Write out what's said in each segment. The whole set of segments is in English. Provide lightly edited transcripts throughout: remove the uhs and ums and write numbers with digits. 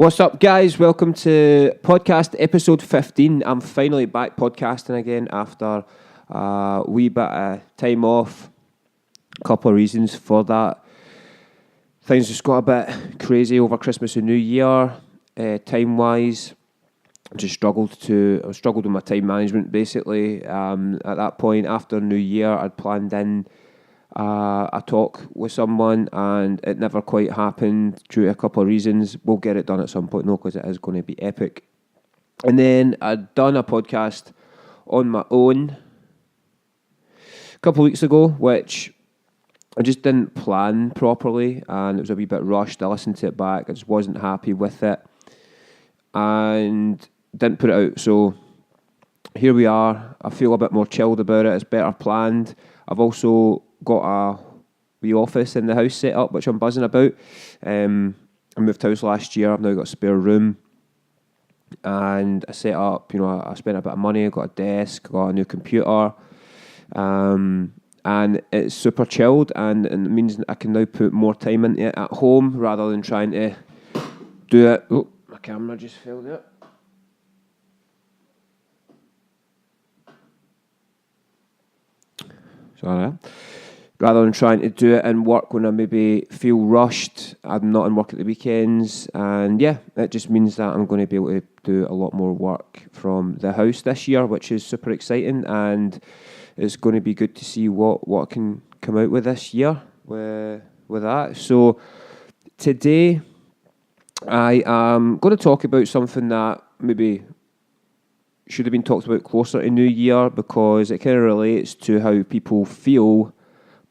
What's up, guys? Welcome to podcast episode 15. I'm finally back podcasting again after a wee bit of time off. A couple of reasons for that. Things just got a bit crazy over Christmas and New Year. Time-wise, I struggled with my time management, basically. At that point, after New Year, I'd planned in a talk with someone and it never quite happened due to a couple of reasons. We'll get it done at some point, because it is going to be epic. And then I'd done a podcast on my own a couple of weeks ago, which I just didn't plan properly and it was a wee bit rushed. I listened to it back, I just wasn't happy with it and didn't put it out. So here we are. I feel a bit more chilled about it. It's better planned. I've also got a wee office in the house set up, which I'm buzzing about. I moved house last year. I've now got a spare room. And I set up, I spent a bit of money. I got a desk, got a new computer. And it's super chilled. And it means I can now put more time into it at home rather than trying to do it. Oh, my camera just failed it. Sorry. Rather than trying to do it in work when I maybe feel rushed, I'm not in work at the weekends. And yeah, it just means that I'm going to be able to do a lot more work from the house this year, which is super exciting. And it's going to be good to see what can come out with this year with that. So today, I am going to talk about something that maybe should have been talked about closer to New Year, because it kind of relates to how people feel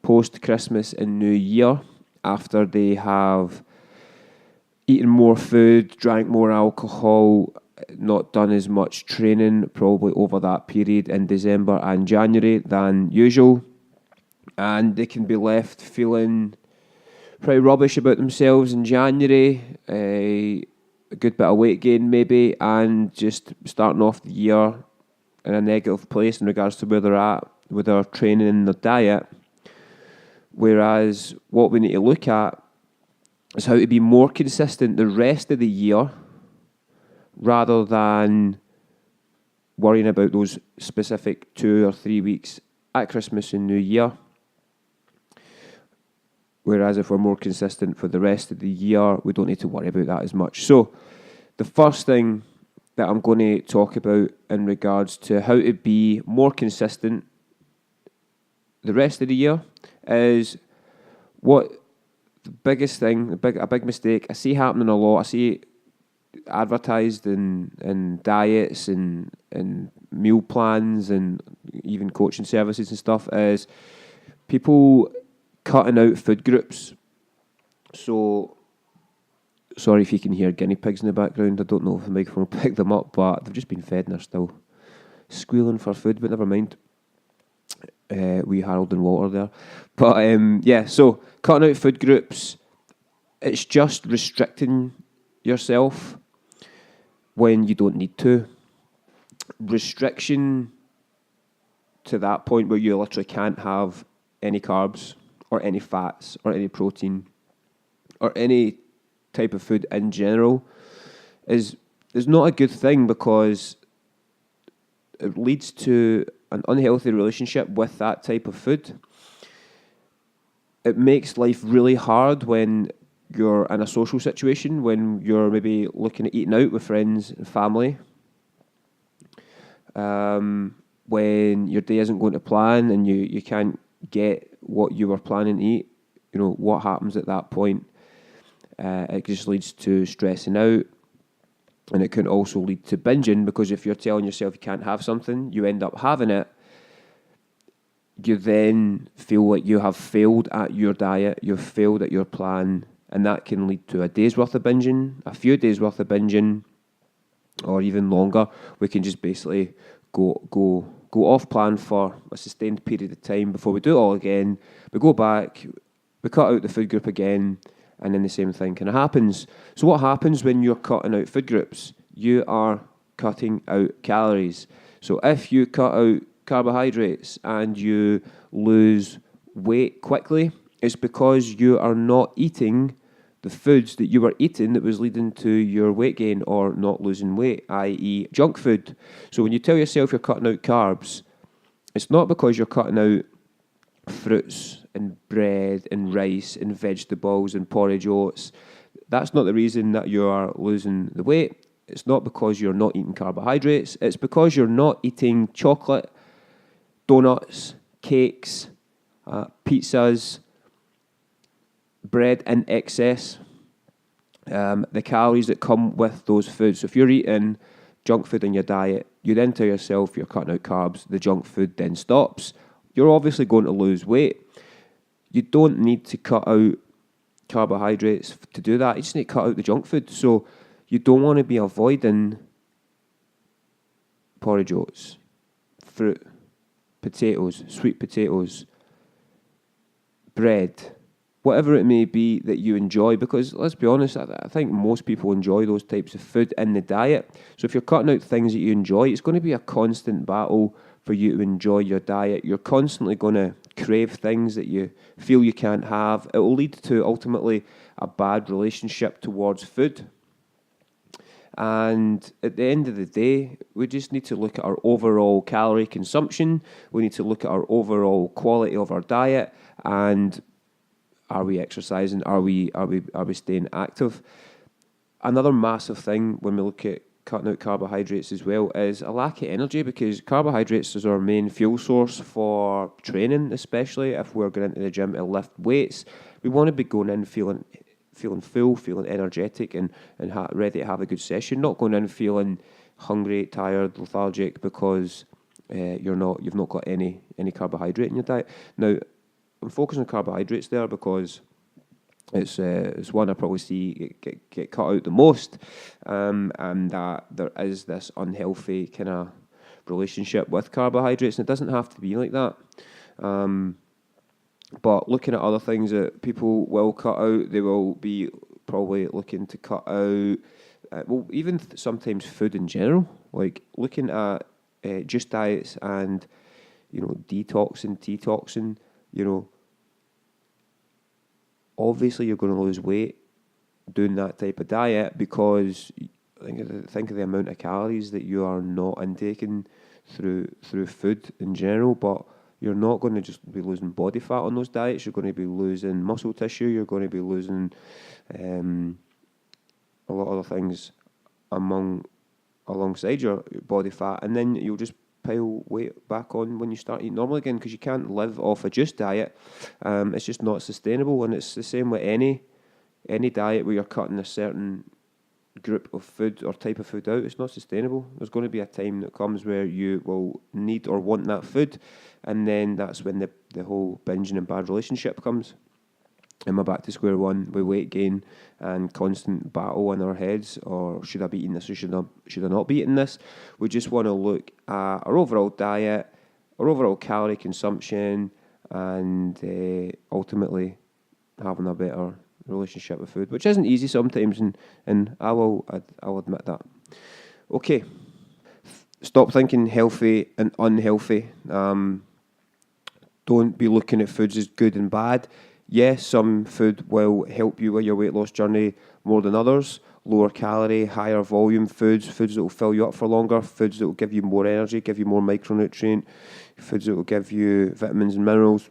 post-Christmas and New Year after they have eaten more food, drank more alcohol, not done as much training probably over that period in December and January than usual, and they can be left feeling pretty rubbish about themselves in January, a good bit of weight gain maybe, and just starting off the year in a negative place in regards to where they're at with their training and their diet. Whereas what we need to look at is how to be more consistent the rest of the year rather than worrying about those specific 2 or 3 weeks at Christmas and New Year. Whereas if we're more consistent for the rest of the year, we don't need to worry about that as much. So the first thing that I'm going to talk about in regards to how to be more consistent the rest of the year is what the biggest thing, a big mistake I see happening a lot. I see advertised in diets and meal plans and even coaching services and stuff, is people cutting out food groups. So, sorry if you can hear guinea pigs in the background. I don't know if the microphone will pick them up, but they've just been fed and they're still squealing for food, but never mind. Wee Harold and Walter there. But so cutting out food groups, it's just restricting yourself when you don't need to. Restriction to that point where you literally can't have any carbs or any fats or any protein or any type of food in general is not a good thing, because it leads to an unhealthy relationship with that type of food. It makes life really hard when you're in a social situation, when you're maybe looking at eating out with friends and family, when your day isn't going to plan and you can't get what you were planning to eat. What happens at that point? It just leads to stressing out, and it can also lead to binging, because if you're telling yourself you can't have something, you end up having it. You then feel like you have failed at your diet, you've failed at your plan, and that can lead to a day's worth of binging, a few days worth of binging, or even longer. We can just basically go off plan for a sustained period of time before we do it all again. We go back, we cut out the food group again, and then the same thing kind of happens. So what happens when you're cutting out food groups? You are cutting out calories. So if you cut out carbohydrates and you lose weight quickly, it's because you are not eating the foods that you were eating that was leading to your weight gain or not losing weight, i.e. junk food. So when you tell yourself you're cutting out carbs, it's not because you're cutting out fruits and bread and rice and vegetables and porridge oats. That's not the reason that you are losing the weight. It's not because you're not eating carbohydrates. It's because you're not eating chocolate, donuts, cakes, pizzas, bread in excess, the calories that come with those foods. So if you're eating junk food in your diet, you then tell yourself you're cutting out carbs, the junk food then stops. You're obviously going to lose weight. You don't need to cut out carbohydrates to do that. You just need to cut out the junk food. So you don't want to be avoiding porridge oats, fruit, potatoes, sweet potatoes, bread, whatever it may be that you enjoy, because let's be honest, I think most people enjoy those types of food in the diet. So if you're cutting out things that you enjoy, it's going to be a constant battle for you to enjoy your diet. You're constantly going to crave things that you feel you can't have. It will lead to ultimately a bad relationship towards food. And at the end of the day, we just need to look at our overall calorie consumption. We need to look at our overall quality of our diet, and are we exercising? Are we staying active? Another massive thing when we look at cutting out carbohydrates as well is a lack of energy, because carbohydrates is our main fuel source for training, especially if we're going into the gym to lift weights. We want to be going in feeling full, feeling energetic and ready to have a good session, not going in feeling hungry, tired, lethargic because you've not got any carbohydrate in your diet. Now, I'm focusing on carbohydrates there because it's one I probably see get cut out the most, and that there is this unhealthy kind of relationship with carbohydrates, and it doesn't have to be like that. But looking at other things that people will cut out, they will be probably looking to cut out, even sometimes food in general, like looking at juice diets and, detoxing, obviously you're going to lose weight doing that type of diet, because think of the amount of calories that you are not intaking through food in general. But you're not going to just be losing body fat on those diets. You're going to be losing muscle tissue. You're going to be losing a lot of other things alongside your body fat, and then you'll just pile weight back on when you start eating normal again, because you can't live off a juice diet. It's just not sustainable, and it's the same with any diet where you're cutting a certain group of food or type of food out. It's not sustainable. There's going to be a time that comes where you will need or want that food, and then that's when the whole binging and bad relationship comes. Am I back to square one with weight gain and constant battle in our heads? Or should I be eating this, or should I not be eating this? We just want to look at our overall diet, our overall calorie consumption, and ultimately having a better relationship with food, which isn't easy sometimes, and I'll admit that. Okay, stop thinking healthy and unhealthy. Don't be looking at foods as good and bad. Yes, some food will help you with your weight loss journey more than others. Lower calorie, higher volume foods that will fill you up for longer, foods that will give you more energy, give you more micronutrient, foods that will give you vitamins and minerals.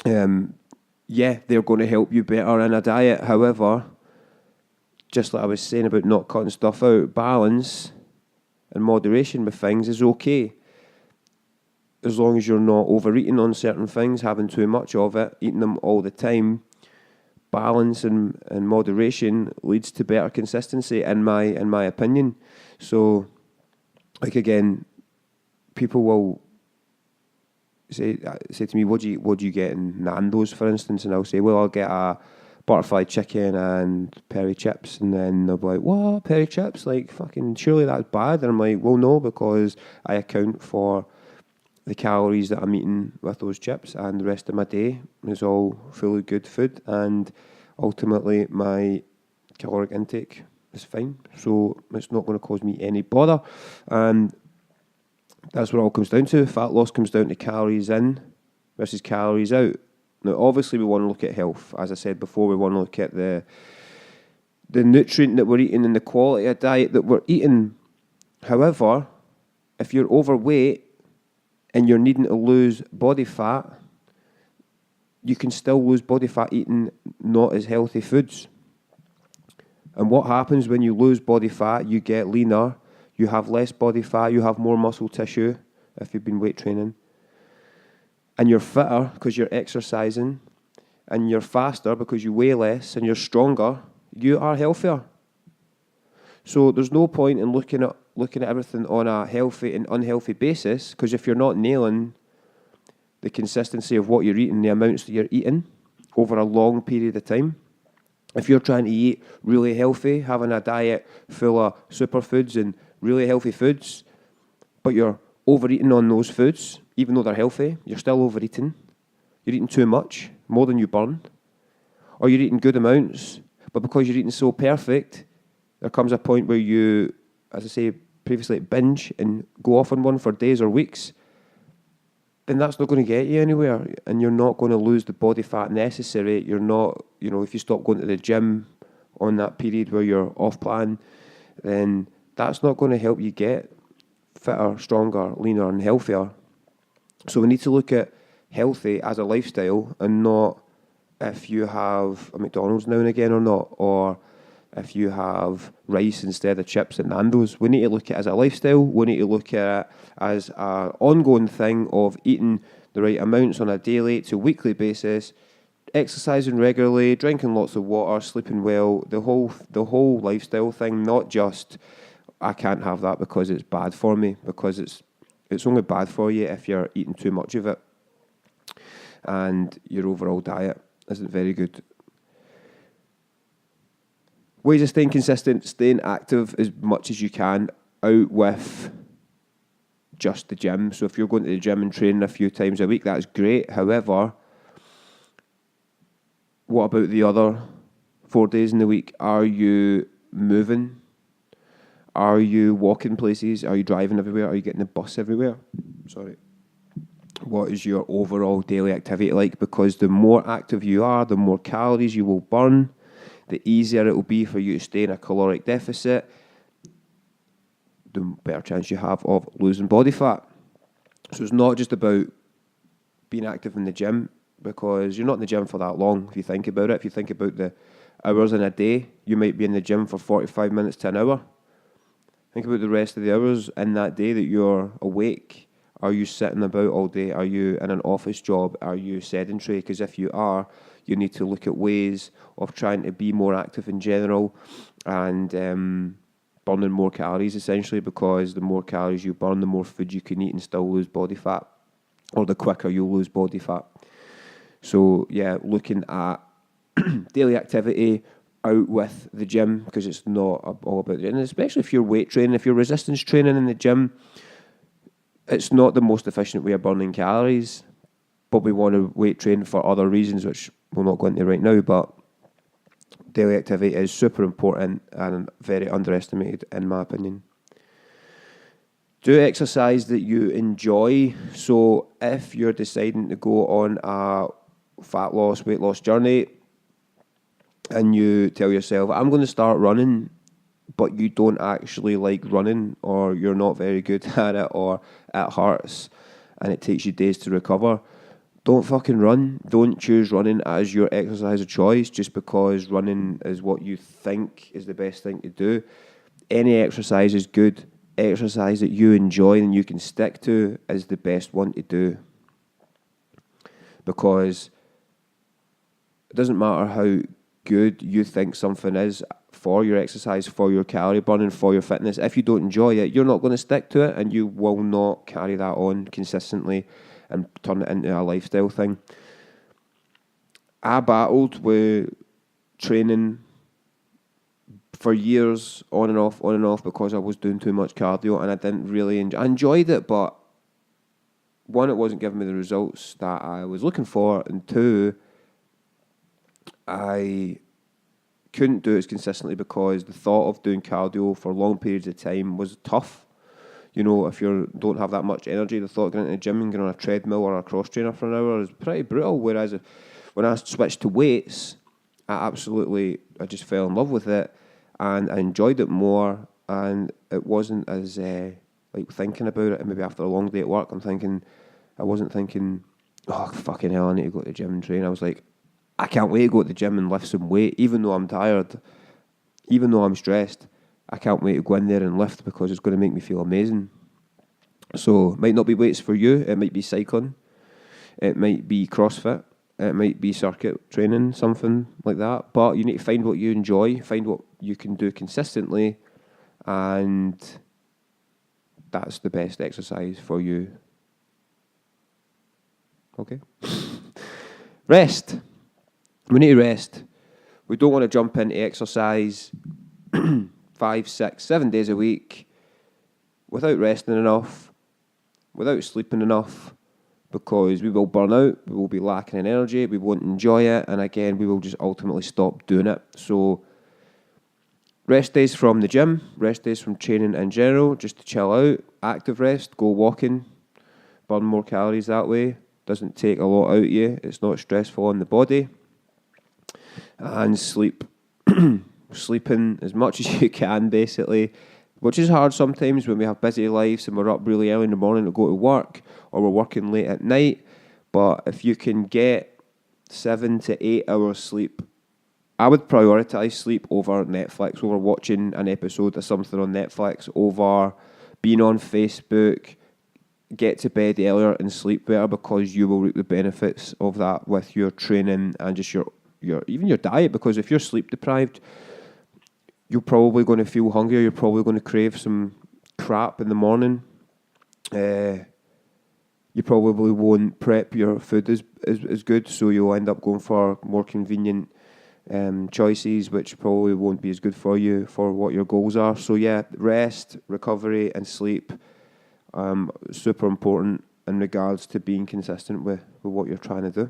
Yeah, they're going to help you better in a diet. However, just like I was saying about not cutting stuff out, balance and moderation with things is okay, as long as you're not overeating on certain things, having too much of it, eating them all the time. Balance and moderation leads to better consistency, in my opinion. So, like again, people will say to me, what do you get in Nando's, for instance? And I'll say, well, I'll get a butterfly chicken and peri chips. And then they'll be like, what, peri chips? Like, fucking, surely that's bad. And I'm like, well, no, because I account for the calories that I'm eating with those chips, and the rest of my day is all fully good food, and ultimately my caloric intake is fine, so it's not going to cause me any bother. And that's what it all comes down to. Fat loss comes down to calories in versus calories out. Now, obviously, we want to look at health. As I said before, we want to look at the nutrient that we're eating and the quality of diet that we're eating. However, if you're overweight and you're needing to lose body fat, you can still lose body fat eating not as healthy foods. And what happens when you lose body fat? You get leaner, you have less body fat, you have more muscle tissue if you've been weight training. And you're fitter because you're exercising, and you're faster because you weigh less, and you're stronger. You are healthier. So there's no point in looking at everything on a healthy and unhealthy basis, because if you're not nailing the consistency of what you're eating, the amounts that you're eating over a long period of time, if you're trying to eat really healthy, having a diet full of superfoods and really healthy foods, but you're overeating on those foods, even though they're healthy, you're still overeating. You're eating too much, more than you burn. Or you're eating good amounts, but because you're eating so perfect, there comes a point where you, as I say previously, binge and go off on one for days or weeks, then that's not going to get you anywhere, and you're not going to lose the body fat necessary. You're not, if you stop going to the gym on that period where you're off plan, then that's not going to help you get fitter, stronger, leaner and healthier. So we need to look at healthy as a lifestyle, and not if you have a McDonald's now and again or not, or if you have rice instead of chips at Nando's. We need to look at it as a lifestyle. We need to look at it as an ongoing thing of eating the right amounts on a daily to weekly basis, exercising regularly, drinking lots of water, sleeping well, the whole lifestyle thing, not just I can't have that because it's bad for me, because it's only bad for you if you're eating too much of it and your overall diet isn't very good. Ways of staying consistent: staying active as much as you can, out with just the gym. So if you're going to the gym and training a few times a week, that's great. However, what about the other 4 days in the week? Are you moving? Are you walking places? Are you driving everywhere? Are you getting the bus everywhere? What is your overall daily activity like? Because the more active you are, the more calories you will burn, the easier it will be for you to stay in a caloric deficit, the better chance you have of losing body fat. So it's not just about being active in the gym, because you're not in the gym for that long if you think about it. If you think about the hours in a day, you might be in the gym for 45 minutes to an hour. Think about the rest of the hours in that day that you're awake. Are you sitting about all day? Are you in an office job? Are you sedentary? Because if you are, you need to look at ways of trying to be more active in general and burning more calories, essentially, because the more calories you burn, the more food you can eat and still lose body fat, or the quicker you'll lose body fat. So, yeah, looking at daily activity out with the gym, because it's not all about it. And especially if you're weight training, if you're resistance training in the gym, it's not the most efficient way of burning calories, but we want to weight train for other reasons, which we'll not go into right now, but daily activity is super important and very underestimated, in my opinion. Do exercise that you enjoy. So if you're deciding to go on a fat loss, weight loss journey, and you tell yourself, I'm going to start running, but you don't actually like running, or you're not very good at it, or it hurts and it takes you days to recover, don't fucking run. Don't choose running as your exercise of choice just because running is what you think is the best thing to do. Any exercise is good. Exercise that you enjoy and you can stick to is the best one to do, because it doesn't matter how good you think something is for your exercise, for your calorie burning, for your fitness. If you don't enjoy it, you're not going to stick to it, and you will not carry that on consistently and turn it into a lifestyle thing. I battled with training for years, on and off, because I was doing too much cardio, and I didn't really enjoy. I enjoyed it, but one, it wasn't giving me the results that I was looking for, and two, I couldn't do it as consistently because the thought of doing cardio for long periods of time was tough. You know, if you don't have that much energy, the thought of going into the gym and getting on a treadmill or a cross trainer for an hour is pretty brutal. Whereas when I switched to weights, I just fell in love with it, and I enjoyed it more, and it wasn't as like thinking about it, and maybe after a long day at work, I wasn't thinking, oh fucking hell, I need to go to the gym and train. I was like, I can't wait to go to the gym and lift some weight, even though I'm tired, even though I'm stressed. I can't wait to go in there and lift because it's going to make me feel amazing. So it might not be weights for you. It might be cycling. It might be CrossFit. It might be circuit training, something like that. But you need to find what you enjoy, find what you can do consistently, and that's the best exercise for you. Okay? Rest. We need to rest. We don't want to jump into exercise 5, 6, 7 days a week without resting enough, without sleeping enough, because we will burn out, we will be lacking in energy, we won't enjoy it, and again, we will just ultimately stop doing it. So, rest days from the gym, rest days from training in general, just to chill out, active rest, go walking, burn more calories that way, doesn't take a lot out of you, it's not stressful on the body, and sleep. Sleeping as much as you can, basically, which is hard sometimes when we have busy lives and we're up really early in the morning to go to work, or we're working late at night. But if you can get 7 to 8 hours sleep, I would prioritise sleep over Netflix, over watching an episode of something on Netflix, over being on Facebook. Get to bed earlier and sleep better, because you will reap the benefits of that with your training and just your even your diet. Because if you're sleep deprived, you're probably going to feel hungrier. You're probably going to crave some crap in the morning. You probably won't prep your food as good, so you'll end up going for more convenient choices, which probably won't be as good for you for what your goals are. So yeah, rest, recovery, and sleep, super important in regards to being consistent with what you're trying to do.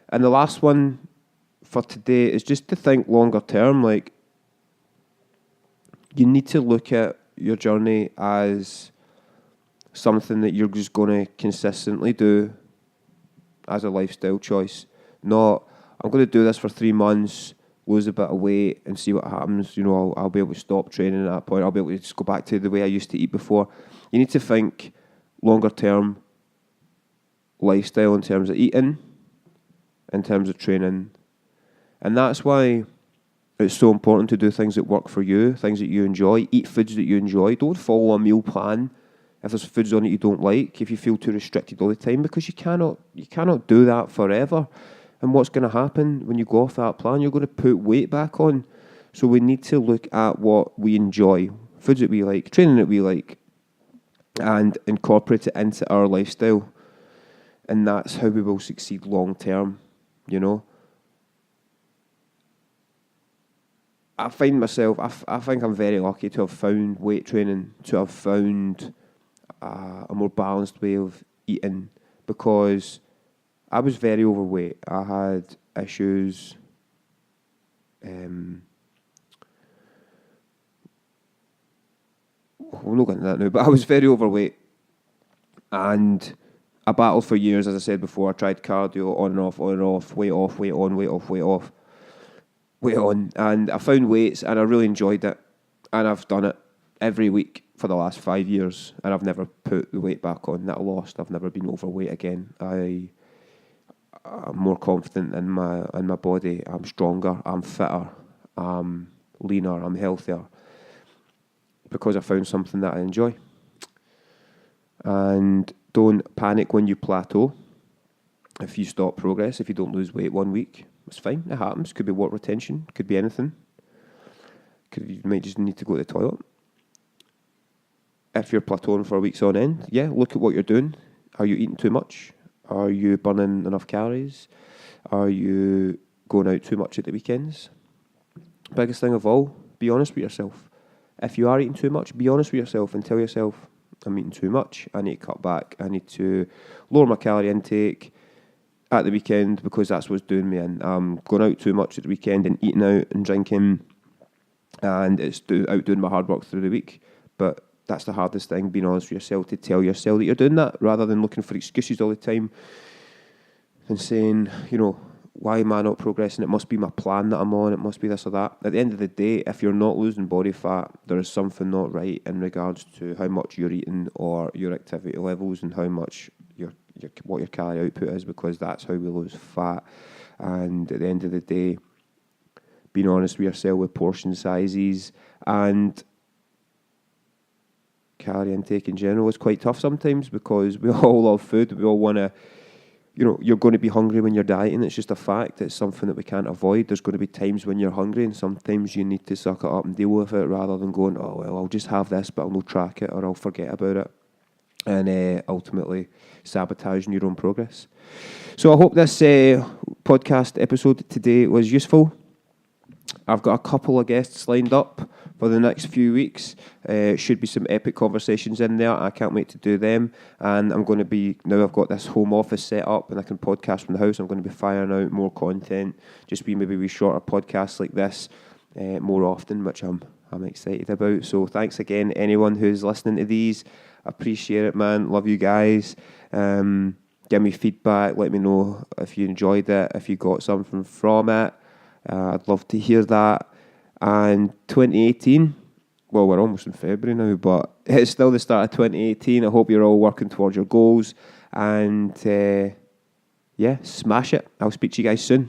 And the last one for today is just to think longer term. Like, you need to look at your journey as something that you're just going to consistently do as a lifestyle choice. Not, I'm going to do this for 3 months, lose a bit of weight and see what happens. You know, I'll be able to stop training at that point. I'll be able to just go back to the way I used to eat before. You need to think longer term lifestyle in terms of eating, in terms of training. And that's why it's so important to do things that work for you, things that you enjoy. Eat foods that you enjoy. Don't follow a meal plan if there's foods on it you don't like, if you feel too restricted all the time, because you cannot do that forever. And what's going to happen when you go off that plan? You're going to put weight back on. So we need to look at what we enjoy, foods that we like, training that we like, and incorporate it into our lifestyle. And that's how we will succeed long term, you know. I find myself, I think I'm very lucky to have found weight training, to have found a more balanced way of eating, because I was very overweight. I had issues, we'll not get into that now, but I was very overweight, and I battled for years, as I said before. I tried cardio on and off, weight off, weight on, weight off, weight off, weight on, and I found weights and I really enjoyed it, and I've done it every week for the last 5 years, and I've never put the weight back on that I lost. I've never been overweight again. I'm more confident in my body. I'm stronger, I'm fitter, I'm leaner, I'm healthier, because I found something that I enjoy. And don't panic when you plateau. If you stop progress, if you don't lose weight 1 week, it's fine. It happens. Could be water retention. Could be anything. You might just need to go to the toilet. If you're plateauing for weeks on end, yeah, look at what you're doing. Are you eating too much? Are you burning enough calories? Are you going out too much at the weekends? Biggest thing of all, be honest with yourself. If you are eating too much, be honest with yourself and tell yourself, I'm eating too much. I need to cut back. I need to lower my calorie intake at the weekend, because that's what's doing me in. I'm going out too much at the weekend and eating out and drinking, and it's outdoing my hard work through the week. But that's the hardest thing, being honest with yourself, to tell yourself that you're doing that, rather than looking for excuses all the time. and saying, why am I not progressing? It must be my plan that I'm on. It must be this or that. At the end of the day, if you're not losing body fat, there is something not right in regards to how much you're eating or your activity levels and how much what your calorie output is, because that's how we lose fat. And at the end of the day, being honest with yourself with portion sizes and calorie intake in general is quite tough sometimes, because we all love food. We all want to, you're going to be hungry when you're dieting. It's just a fact. It's something that we can't avoid. There's going to be times when you're hungry, and sometimes you need to suck it up and deal with it, rather than going, oh, well, I'll just have this, but I'll not track it, or I'll forget about it, and ultimately sabotaging your own progress. So I hope this podcast episode today was useful. I've got a couple of guests lined up for the next few weeks. Should be some epic conversations in there. I can't wait to do them. And I'm going to be, now I've got this home office set up and I can podcast from the house, I'm going to be firing out more content, just maybe shorter podcasts like this more often, which I'm excited about. So thanks again, anyone who's listening to these. I appreciate it, man. Love you guys. Give me feedback. Let me know if you enjoyed it, if you got something from it. I'd love to hear that. And 2018, well, we're almost in February now, but it's still the start of 2018. I hope you're all working towards your goals. And smash it. I'll speak to you guys soon.